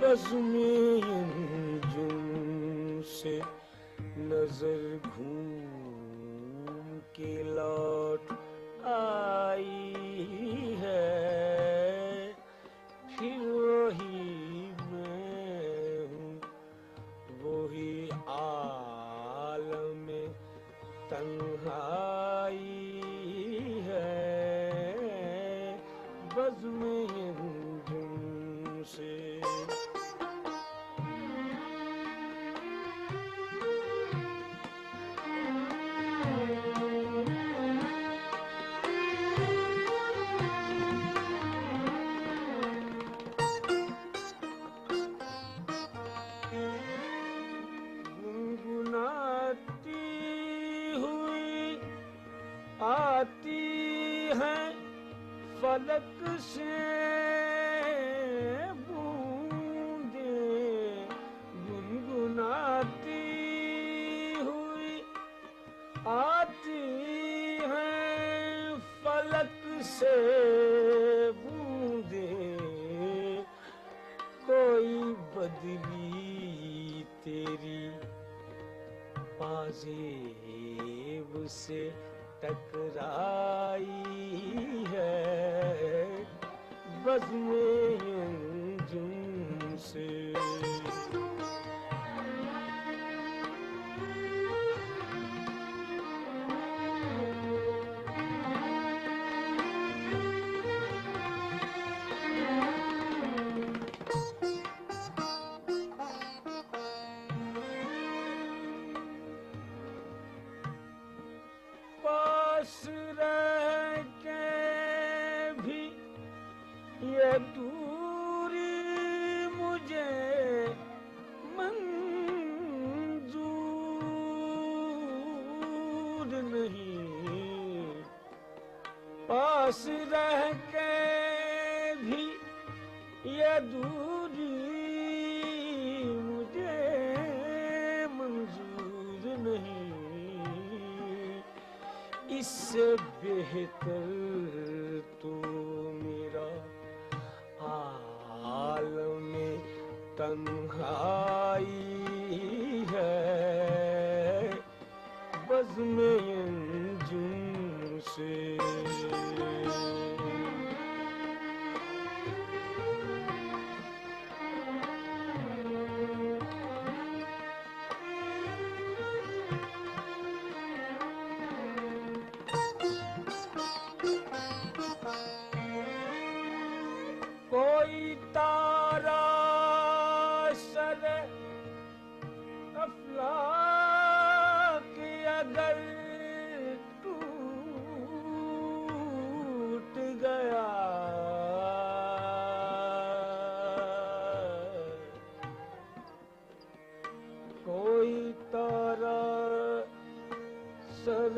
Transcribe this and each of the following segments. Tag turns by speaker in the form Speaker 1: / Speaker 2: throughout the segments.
Speaker 1: बज़्म अंजुम से नजर घूम के लौट आई है, फिर वही मैं हूँ, वही आलम तन्हाई है, बज़्म अंजुम से। आती है फलक से बूंदे, गुनगुनाती हुई आती है फलक से बूंदे, कोई बदली तेरी पाज़ेब से टकराई है, बज़्म अंजुम से। पास रह के भी ये दूरी मुझे मंजूर नहीं, पास रह के भी ये दूरी मुझे मंजूर नहीं, इससे बेहतर तो मेरा आलम तन्हाई है, बज़्म अंजुम से। कोई तारा सर अफलाक अगर टूट गया, कोई तारा सर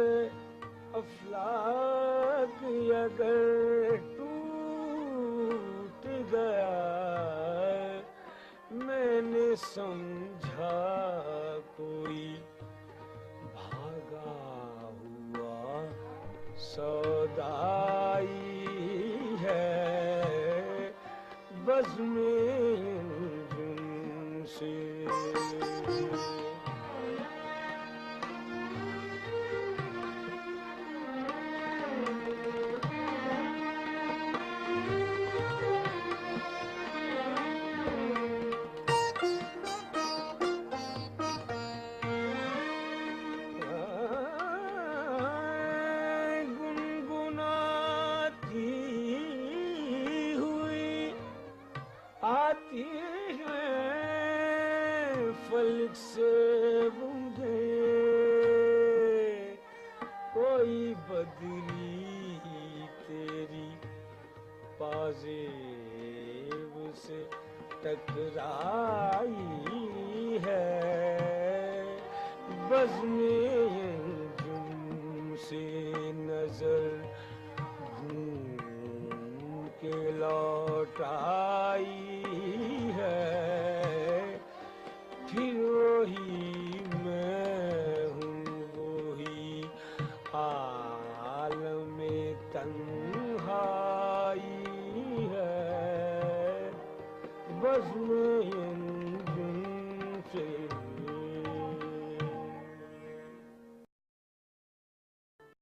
Speaker 1: अफलाक अगर गया, मैंने समझा कोई भागा हुआ सौदाई है, बज़्म अंजुम से। आती है फलक से बूंदे, कोई बदली तेरी पाज़ेब से टकराई है, बज़्म अंजुम से नजर घूम के लौट आई है, फिर वही मैं हूँ, वही आलम तन्हाई है, बज़्म